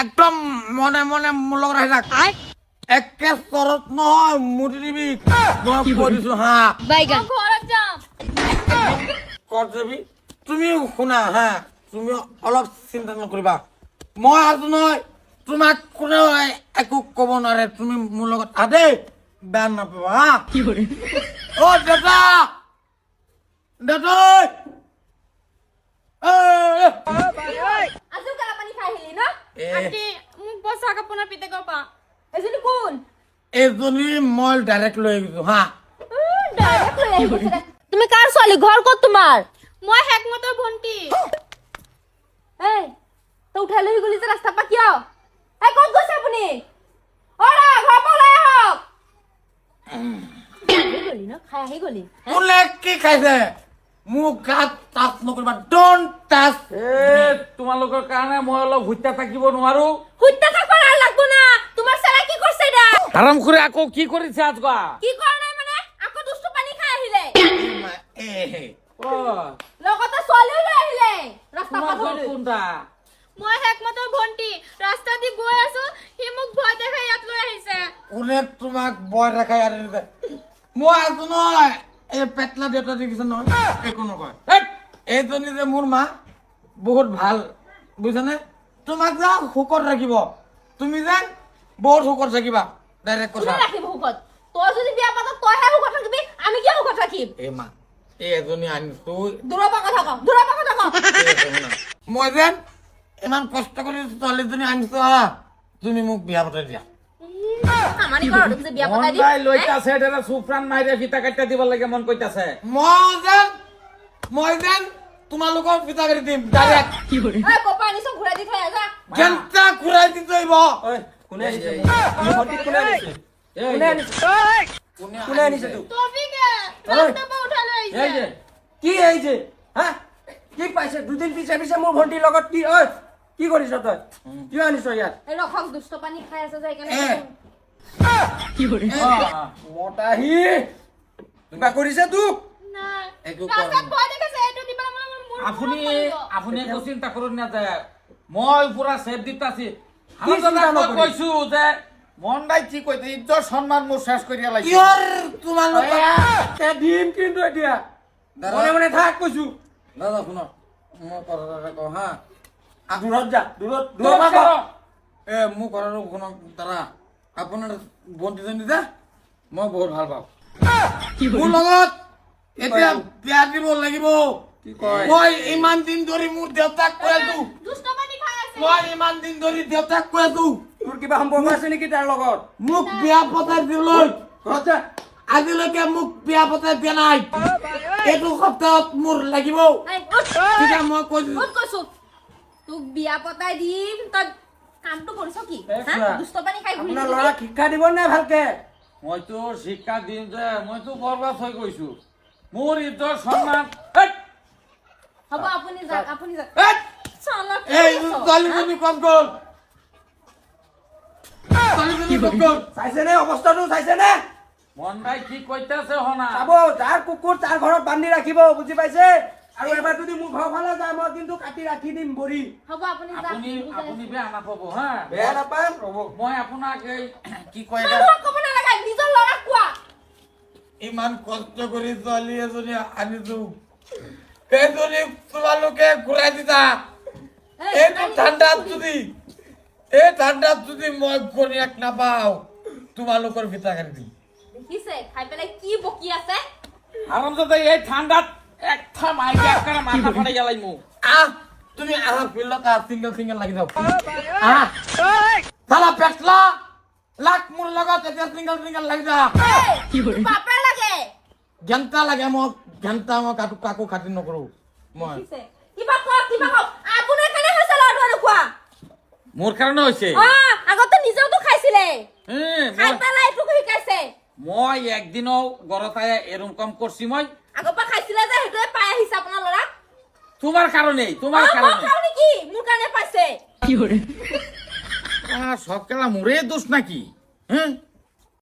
একদম মনে মনে মোৰ লগত আহি থাক একে চৰত নহয় মুঠি দিবি মই কৈ দিছো হা বাইগান ঘৰত যাম কৰ যাবি তুমি শুনা হা তুমি অলপ চিন্তা নকৰিবা মই আছো নহয় তোমাক কোনেও একো ক'ব নোৱাৰে তুমি মোৰ লগত আদে বেয়া নাপাবা হা অ দাদা দাদা আজি কালা পানী খাই আহিলি ন এ আন্টি মোক বসা কাপোনৰ পিতে কপা এজনী কোন এজনী মই ডাইৰেক্ট লৈ আহিছো হা ডাইৰেক্ট লৈ আহিছে তুমি কাৰ ছোৱালী ঘৰ ক'ত তোমাৰ মই হেকমতৰ ভন্টি এই তো উঠাই লৈ গলি যে ৰাস্তা পা কিয় এই ক'ত গৈছে আপুনি অৰা ঘৰ পৰা ওলাই আহক গলি ন খাই আহি গলি কোনে কি খাইছে মোক গাত টাচ নকৰিবা ডোন্ট টাচ তোমালোকৰ কাৰণে মই অলপ হুত্যা থাকিব নোৱাৰো হুত্তা থাকবা লাগবো না তোমাৰ সালা কি কৰিছে দা আৰাম কৰি আকৌ কি কৰিছে আজগা কি কৰা নাই মানে আকৌ দুষ্ট পানী খাই আহিলে লগতে ছোৱালীও লৈ আহিলে ৰাস্তা তোমাৰ ঘৰ পাৰ কোনটা মই হেকমতৰ ভন্টি ৰাস্তা দি গৈ আছো হি মোক ভয় দেখাই ইয়াত লৈ আহিছে কোনে তোমাক বয় দেখাই আনিছে মই আছো নহয় এই পেটলা দেউতা দেখিছে নহয় একো নকয় এইজনী যে মোৰ মা বহুত ভাল বুজিছানে তোমাক যে সুখত ৰাখিব তুমি যেন বহুত সুখত থাকিবা ডাইৰেক্ট কোনে কথা ৰাখিব হুকত তই যদি বিয়া পাত তইহে হুকত থাকিবি আমি কিয় হুকত ৰাখিম এই মা এই এজনী আনিছো দূৰৰ পৰা কথা কওঁ দূৰৰ পৰা কথা কওঁ মই যেন ইমান কষ্ট কৰি ছোৱালীজনী আনিছো হা তুমি মোক বিয়া পতাই দিয়া আমানি ঘৰত যে বিয়া পতাই দি মনটাই লৈতাছে এটাৰে সুফ্ৰান মাইৰে ফিটা কাটটা দিব লাগে মন কইতাছে মই যেন তোমালোকৰ পিতা কৰি দিম ডাইৰেক্ট এই কপা আনিছ ঘূৰাই দি থৈ আজা ঘণ্টা ঘূৰাই দি থৈ আহিব ঐ কোনে আনিছে ভণ্টি কোনে আনিছে কোনে আনিছে কোনে আনিছে তুই টপিকে ৰাস্তা পৰা উঠাই লৈ এই আহিছে যে কি এই যে হা কি পাইছে দুদিন পিছে পিছে মোৰ ভণ্টিৰ লগত কি ঐ কি কৰিছ তই কি আনিছ ইয়াত এই ৰখক দুষ্ট পানী খাই আছে যে এ সেইকাৰণে মতাহি কিবা কৰিছে তোক নাই একো ৰাস্তাত ভয় দেখাইছে এইটো দিবা মানে মোৰ আপুনি আপুনি একো চিন্তা কৰক না যে মই পুৰা সেফ দিত আছি কি চিন্তা নকৰি? কৈছো যে মনটাই কি কৈছে ইজ্জত সম্মান মোৰ শেষ কৰিয়া লাগিছে কিহৰ তোমালোকৰ দিম কিন্তু এতিয়া দাদা। মনে মনে থাক কৈছো দাদা শুনক মই কথা এটা কওঁ হা দূৰত যা দূৰত দূৰত দূৰত কৰ। এ মোৰ কথাটো শুনক দাদা আপোনাৰ ভণ্টিজনী যে মই বহুত ভাল পাওঁ মোৰ লগত এতিয়া বিয়া দিব লাগিব কি কয় মই ইমান দিন ধৰি মোৰ দেউতাক কৈ আছো দুষ্ট পানী খাই আছে মই ইমান দিন ধৰি দেউতাক কৈ আছো তোৰ কিবা সম্পৰ্ক আছে নেকি তাৰ লগত মোক বিয়া পতাই দিবলৈ ঘৰত যা আজিলৈকে মোক বিয়া পতাই দিয়া নাই এইটো সপ্তাহত মোৰ লাগিব এই উঠ তেতিয়া মই কৈ দিছো উঠ কৈছো তোক বিয়া পতাই দিম তই কামটো কৰিছ কি এই হা চোৱা, দুষ্ট পানী খাই ঘূৰি আপোনাৰ ফুৰিবি। ল'ৰাক শিক্ষা দিব নে ভালকে মইতো শিক্ষা দিম যে মইতো বৰবাদ হৈ গৈছো মোৰ ইজ্জত সম্মান হ'ব আপুনি যাওক আপুনি যাওক এই, চালা কি এই কৰিছ? ছোৱালীজনী ক'ত গ'ল ছোৱালীজনী ক'ত গ'ল চাইছে নে অৱস্থাটো চাইছে নে মনটাই কি কইতাছে হনা চাব যাৰ কুকুৰ তাৰ ঘৰত বান্ধি ৰাখিব বুজি পাইছে আৰু এবাৰ যদি মোৰ ঘৰ ফালে যায় মই কিন্তু কাটি ৰাখি দিম বৰি হ'ব আপুনি যাওক আপুনি আপুনি বেয়া নাপাব হা বেয়া নাপাম ৰ'ব মই আপোনাক এই কি কয় মানুহক ক'ব নালাগে নিজৰ ল'ৰাক কোৱা ইমান কষ্ট কৰি ছোৱালী এজনী আনিছো সেইজনী তোমালোকে ঘূৰাই দিছা এইটো ঠাণ্ডাত যদি মই ঘৈণীয়েক নাপাওঁ তোমালোকৰ ভিতা কাটি দিম দেখিছে খাই পেলাই কি বকি আছে আরামদাদা এই ঠান্ডাত একটা মাইকে একটা মাথা ফাটে গেলাই মু আহ তুমি আহা ফিল্ডত সিঙ্গেল লাগি যাও আহ সালা পেটলা লাখ মোৰ লগত এতিয়া সিঙ্গেল লাগি যা বাপে লাগে ঘণ্টা লাগে মোক ঘণ্টা মই কাকো খাতি নকৰো মই দেখিছে কিবা কওক আপোনাৰ কাৰণে হৈছে ল'ৰাটো আৰু কোৱা মোর কারণে হইছে আগতে নিজেওতো খাইছিলে খাই মই পেলাই এইটো শিকাইছে একদিনও গরতায় এরম কম করছি মই আগৰ পৰা খাইছিলে যে সেইটোৱে পাই আহিছে আপোনাৰ ল'ৰাক তোমাৰ কাৰণে তোমাৰ মোৰ কাৰণে কাৰণে কি মোৰ কাৰণে পাইছে সব কেলা মোৰে দোষ নাকি হ্যাঁ